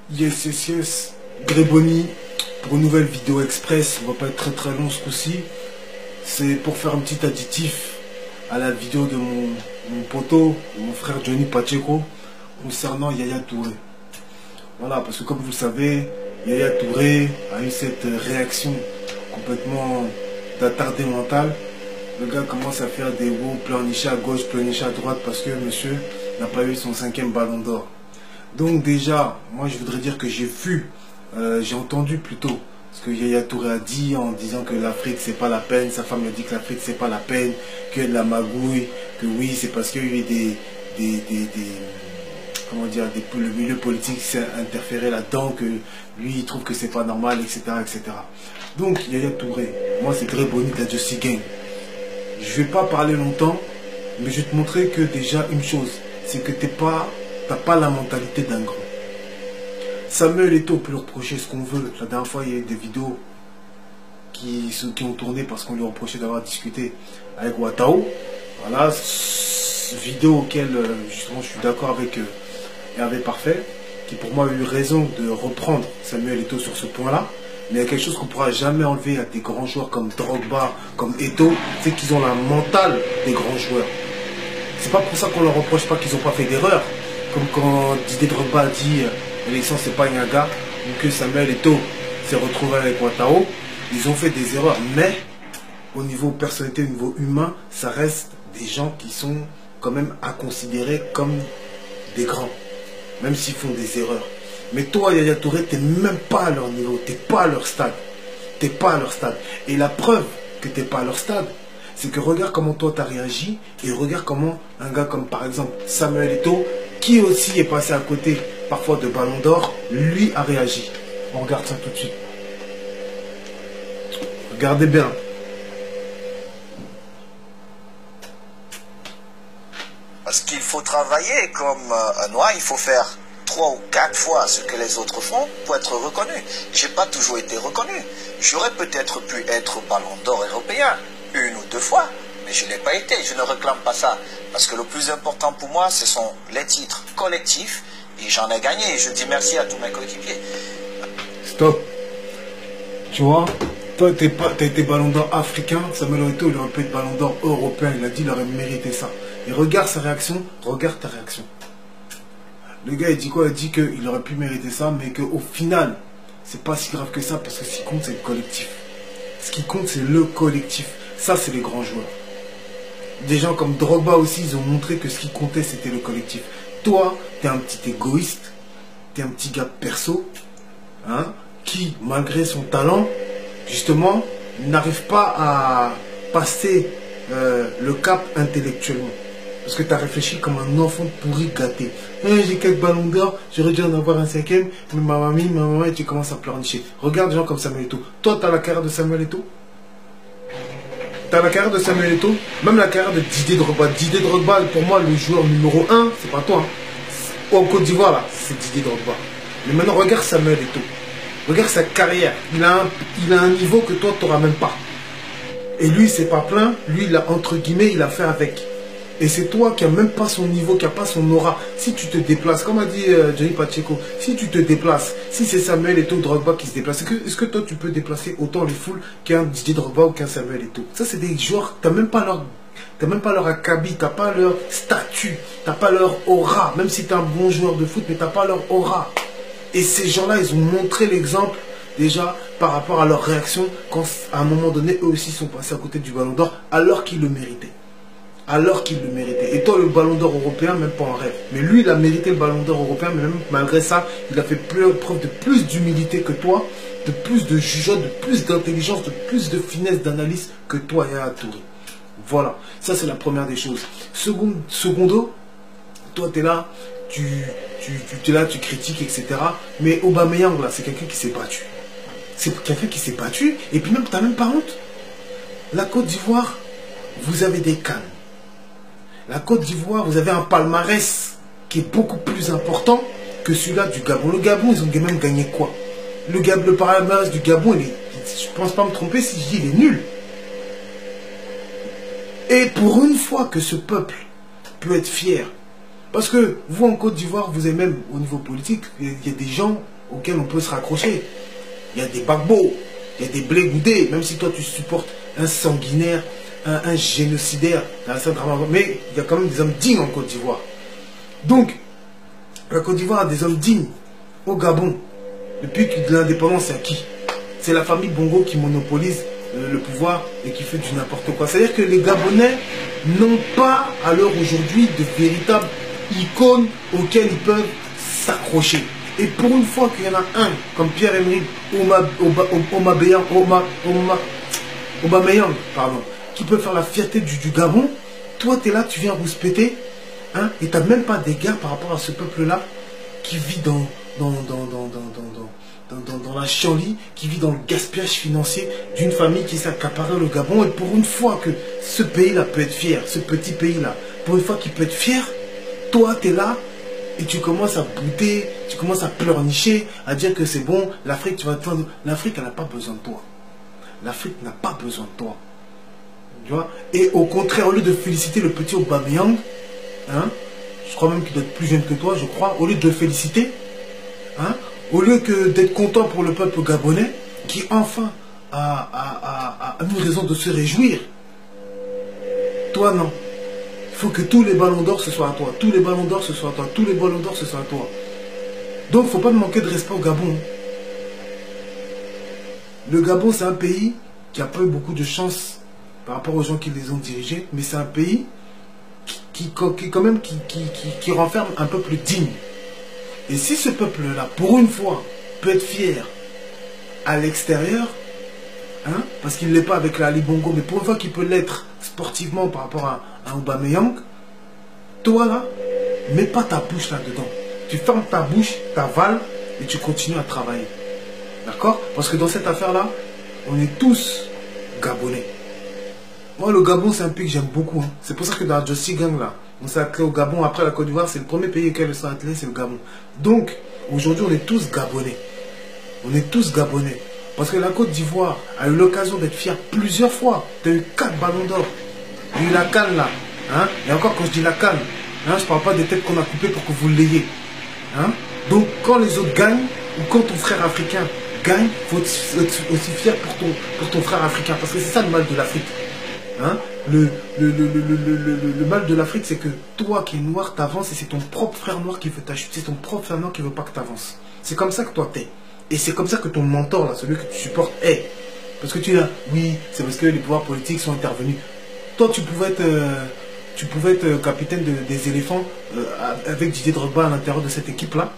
Yes, yes, yes. Gréboni pour une nouvelle vidéo express. On va pas être très long ce coup-ci. C'est pour faire un petit additif à la vidéo de mon poteau, mon frère Johnny Pacheco, concernant Yaya Touré. Voilà, parce que comme vous le savez, Yaya Touré a eu cette réaction complètement d'attardé mental. Le gars commence à faire des hauts pleurnichés à gauche, pleurnichés à droite parce que monsieur n'a pas eu son 5e ballon d'or. Donc déjà, moi je voudrais dire que j'ai entendu plutôt ce que Yaya Touré a dit en disant que l'Afrique c'est pas la peine, sa femme lui dit que l'Afrique c'est pas la peine, qu'il y a de la magouille, que oui c'est parce qu'il y a eu comment dire, le milieu politique s'est interféré là-dedans, que lui il trouve que c'est pas normal, etc., etc. Donc Yaya Touré, moi c'est très bonne de la Justy Gang. Je vais pas parler longtemps, mais je vais te montrer que déjà une chose, c'est que t'as pas la mentalité d'un grand. Samuel Eto'o, on peut lui reprocher ce qu'on veut. La dernière fois, il y a eu des vidéos qui ont tourné parce qu'on lui reprochait d'avoir discuté avec Ouattao. Voilà, vidéo auquel justement je suis d'accord avec Hervé Parfait, qui pour moi a eu raison de reprendre Samuel Eto'o sur ce point-là. Mais il y a quelque chose qu'on ne pourra jamais enlever à des grands joueurs comme Drogba, comme Eto'o, c'est qu'ils ont la mentale des grands joueurs. C'est pas pour ça qu'on leur reproche pas qu'ils n'ont pas fait d'erreur. Comme quand Didier Drogba a dit l'élection c'est pas un gars, ou que Samuel Eto'o s'est retrouvé avec Ouattao, ils ont fait des erreurs, mais au niveau personnalité, au niveau humain, ça reste des gens qui sont quand même à considérer comme des grands, même s'ils font des erreurs. Mais toi, Yaya Touré, t'es même pas à leur niveau, t'es pas à leur stade. T'es pas à leur stade. Et la preuve que t'es pas à leur stade, c'est que regarde comment toi t'as réagi, et regarde comment un gars comme par exemple Samuel Eto'o, qui aussi est passé à côté parfois de Ballon d'Or, lui a réagi. On regarde ça tout de suite. Regardez bien. Parce qu'il faut travailler comme un noir, il faut faire 3 ou 4 fois ce que les autres font pour être reconnu. J'ai pas toujours été reconnu. J'aurais peut-être pu être Ballon d'Or européen 1 ou 2 fois, mais je n'ai pas été. Je ne réclame pas ça. Parce que le plus important pour moi, ce sont les titres collectifs. Et j'en ai gagné. Et je dis merci à tous mes coéquipiers. Stop. Tu vois, toi, t'as été Ballon d'Or africain. Samuel Eto'o, il aurait pu être Ballon d'Or européen. Il a dit qu'il aurait mérité ça. Et regarde sa réaction, regarde ta réaction. Le gars, il dit quoi? Il dit qu'il aurait pu mériter ça, mais qu'au final, c'est pas si grave que ça, parce que ce qui compte, c'est le collectif. Ce qui compte, c'est le collectif. Ça, c'est les grands joueurs. Des gens comme Drogba aussi, ils ont montré que ce qui comptait, c'était le collectif. Toi, t'es un petit égoïste, t'es un petit gars perso, hein, qui, malgré son talent, justement, n'arrive pas à passer le cap intellectuellement. Parce que tu as réfléchi comme un enfant pourri gâté. J'ai quelques ballons d'or, j'aurais dû en avoir un 5e, mais ma maman, et tu commences à pleurnicher. Regarde des gens comme Samuel Eto'o. Toi, tu as la carrière de Samuel Eto'o. Tu as la carrière de Samuel Eto'o, même la carrière de Didier Drogba. Didier Drogba, pour moi, le joueur numéro 1, c'est pas toi. Hein. En Côte d'Ivoire, là, c'est Didier Drogba. Mais maintenant, regarde Samuel Eto'o. Regarde sa carrière. Il a un niveau que toi, tu n'auras même pas. Et lui, c'est pas plein. Lui, il a, entre guillemets, il a fait avec. Et c'est toi qui n'as même pas son niveau, qui n'as pas son aura. Si tu te déplaces, comme a dit Johnny Pacheco, si tu te déplaces, si c'est Samuel Eto'o, Drogba qui se déplace, est-ce que toi tu peux déplacer autant les foules qu'un Didier Drogba ou qu'un Samuel Eto'o? Ça, c'est des joueurs, tu n'as même pas leur acabit, tu n'as pas leur statut, tu n'as pas leur aura, même si tu es un bon joueur de foot, mais tu n'as pas leur aura. Et ces gens-là, ils ont montré l'exemple déjà par rapport à leur réaction quand à un moment donné, eux aussi sont passés à côté du Ballon d'Or alors qu'ils le méritaient. Alors qu'il le méritait. Et toi, le Ballon d'Or européen, même pas en rêve. Mais lui, il a mérité le Ballon d'Or européen, mais même malgré ça, il a fait preuve de plus d'humilité que toi, de plus de jugeote, de plus d'intelligence, de plus de finesse d'analyse que toi, Yaya Touré. Voilà, ça c'est la première des choses. Secondo, toi, tu es là, tu critiques, etc. Mais Aubameyang, là, c'est quelqu'un qui s'est battu. C'est quelqu'un qui s'est battu, et puis même, tu n'as même pas honte. La Côte d'Ivoire, vous avez des cannes. La Côte d'Ivoire, vous avez un palmarès qui est beaucoup plus important que celui-là du Gabon. Le Gabon, ils ont même gagné quoi? Le palmarès du Gabon, je ne pense pas me tromper si je dis il est nul. Et pour une fois que ce peuple peut être fier, parce que vous en Côte d'Ivoire, vous avez même au niveau politique, il y a des gens auxquels on peut se raccrocher. Il y a des Gbagbo, il y a des Blé Goudé, même si toi tu supportes un sanguinaire, un génocidaire, mais il y a quand même des hommes dignes en Côte d'Ivoire. Donc, la Côte d'Ivoire a des hommes dignes. Au Gabon, depuis que l'indépendance, c'est à qui? C'est la famille Bongo qui monopolise le pouvoir et qui fait du n'importe quoi. C'est-à-dire que les Gabonais n'ont pas, à l'heure aujourd'hui, de véritables icônes auxquelles ils peuvent s'accrocher. Et pour une fois qu'il y en a un, comme Pierre-Emerick Aubameyang, pardon, qui peut faire la fierté du Gabon, toi, tu es là, tu viens rouspéter, hein, et tu n'as même pas d'égard par rapport à ce peuple-là qui vit dans la chienlit, qui vit dans le gaspillage financier d'une famille qui s'est accaparée le Gabon. Et pour une fois que ce pays-là peut être fier, ce petit pays-là, pour une fois qu'il peut être fier, toi, tu es là et tu commences à bouder, tu commences à pleurnicher, à dire que c'est bon, l'Afrique, tu vas te... L'Afrique, elle n'a pas besoin de toi. L'Afrique n'a pas besoin de toi. Tu vois? Et au contraire, au lieu de féliciter le petit Aubameyang, hein, je crois même qu'il doit être plus jeune que toi, je crois, au lieu de le féliciter, hein, au lieu que d'être content pour le peuple gabonais, qui enfin a une raison de se réjouir, toi non. Il faut que tous les ballons d'or ce soit à toi, tous les ballons d'or ce soit à toi, tous les ballons d'or ce soit à toi. Donc il ne faut pas manquer de respect au Gabon. Le Gabon, c'est un pays qui a pas eu beaucoup de chance par rapport aux gens qui les ont dirigés, mais c'est un pays qui renferme un peuple digne. Et si ce peuple-là, pour une fois, peut être fier à l'extérieur, hein, parce qu'il ne l'est pas avec la Ali Bongo, mais pour une fois qu'il peut l'être sportivement par rapport à Aubameyang, toi là, mets pas ta bouche là-dedans. Tu fermes ta bouche, t'avales et tu continues à travailler. D'accord? Parce que dans cette affaire-là, on est tous Gabonais. Moi, le Gabon, c'est un pays que j'aime beaucoup. Hein. C'est pour ça que dans la Jossi Gang, là, on s'est attelé au Gabon. Après la Côte d'Ivoire, c'est le premier pays auquel on s'est attelé, c'est le Gabon. Donc, aujourd'hui, on est tous Gabonais. On est tous Gabonais. Parce que la Côte d'Ivoire a eu l'occasion d'être fière plusieurs fois. Tu as eu 4 ballons d'or. Il y a eu la canne, là. Hein. Et encore, quand je dis la canne, hein, je ne parle pas des têtes qu'on a coupées pour que vous l'ayez. Hein. Donc, quand les autres gagnent, ou quand ton frère africain gagne, il faut être aussi fier pour ton frère africain. Parce que c'est ça le mal de l'Afrique. Hein? Le mal de l'Afrique, c'est que toi qui es noir, t'avances et c'est ton propre frère noir qui veut t'acheter, c'est ton propre frère noir qui veut pas que t'avances. C'est comme ça que toi t'es. Et c'est comme ça que ton mentor, là, celui que tu supportes, est. Parce que tu es là, oui, c'est parce que les pouvoirs politiques sont intervenus. Toi, tu pouvais être capitaine des éléphants avec Didier Drogba à l'intérieur de cette équipe-là.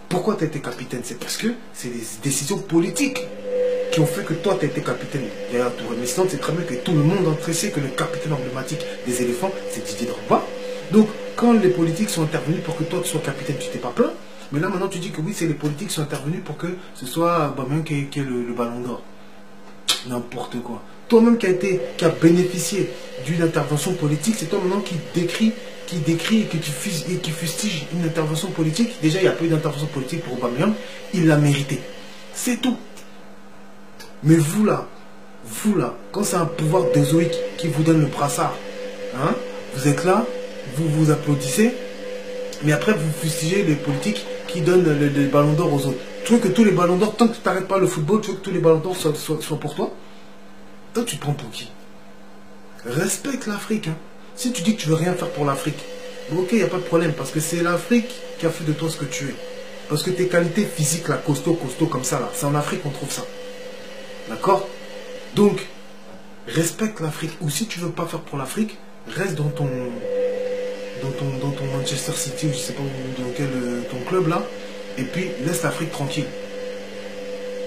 Pourquoi tu as été capitaine? C'est parce que c'est des décisions politiques qui ont fait que toi, tu as été capitaine. Mais sinon, c'est très bien que tout le monde entier sait que le capitaine emblématique des éléphants, c'est Didier Drogba. Donc, quand les politiques sont intervenus pour que toi, tu sois capitaine, tu t'es pas plaint. Mais là, maintenant, tu dis que oui, c'est les politiques qui sont intervenus pour que ce soit Aubameyang qui ait le ballon d'or. N'importe quoi. Toi-même qui a bénéficié d'une intervention politique, c'est toi maintenant qui décrit et qui fustige une intervention politique. Déjà, il n'y a pas eu d'intervention politique pour Aubameyang. Il l'a mérité. C'est tout. Mais vous là, quand c'est un pouvoir dézoïque qui vous donne le brassard, hein, vous êtes là, vous applaudissez, mais après vous fustigez les politiques qui donnent les ballons d'or aux autres. Tu veux que tous les ballons d'or, tant que tu n'arrêtes pas le football, tu veux que tous les ballons d'or soient pour toi? Toi, tu te prends pour qui? Respecte l'Afrique. Hein. Si tu dis que tu veux rien faire pour l'Afrique, ok, il n'y a pas de problème, parce que c'est l'Afrique qui a fait de toi ce que tu es. Parce que tes qualités physiques, là, costaud comme ça, là, c'est en Afrique qu'on trouve ça. D'accord? Donc, respecte l'Afrique. Ou si tu ne veux pas faire pour l'Afrique, reste dans ton Manchester City, ou je sais pas dans quel ton club là, et puis laisse l'Afrique tranquille.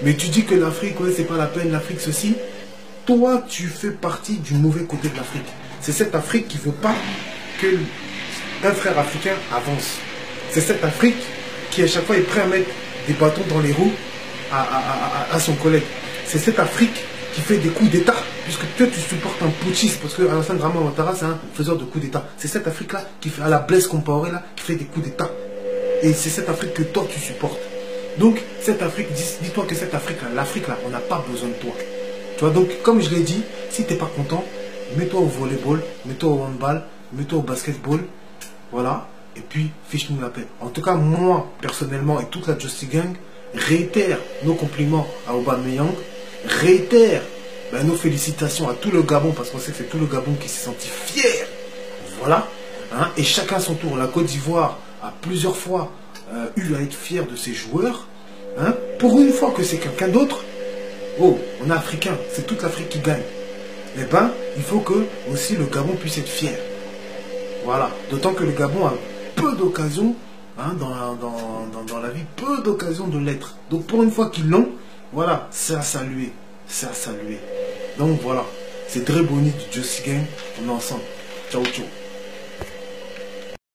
Mais tu dis que l'Afrique, ouais, c'est pas la peine, l'Afrique ceci. Toi, tu fais partie du mauvais côté de l'Afrique. C'est cette Afrique qui ne veut pas que un frère africain avance. C'est cette Afrique qui à chaque fois est prêt à mettre des bâtons dans les roues à son collègue. C'est cette Afrique qui fait des coups d'État, puisque toi tu supportes un putschiste, parce que Alassane Dramane Ouattara c'est un faiseur de coups d'État. C'est cette Afrique-là qui fait à la Blaise Compaoré là, qui fait des coups d'État. Et c'est cette Afrique que toi tu supportes. Donc cette Afrique, dis-toi que cette Afrique-là, l'Afrique là, on n'a pas besoin de toi. Tu vois, donc comme je l'ai dit, si tu n'es pas content, mets-toi au volleyball, mets-toi au handball, mets-toi au basketball, voilà, et puis fiche-nous la paix. En tout cas, moi, personnellement, et toute la Jossi Gang, réitère nos compliments à Aubameyang, réitère nos félicitations à tout le Gabon, parce qu'on sait que c'est tout le Gabon qui s'est senti fier. Voilà. Hein, et chacun à son tour. La Côte d'Ivoire a plusieurs fois eu à être fier de ses joueurs. Hein, pour une fois que c'est quelqu'un d'autre, oh, on est africain, c'est toute l'Afrique qui gagne. Eh bien, il faut que aussi le Gabon puisse être fier. Voilà. D'autant que le Gabon a peu d'occasions, hein, dans la vie, peu d'occasions de l'être. Donc pour une fois qu'ils l'ont, voilà, c'est à saluer. C'est à saluer. Donc voilà, c'est Dre Boni du Josie Gang. On est ensemble. Ciao, ciao.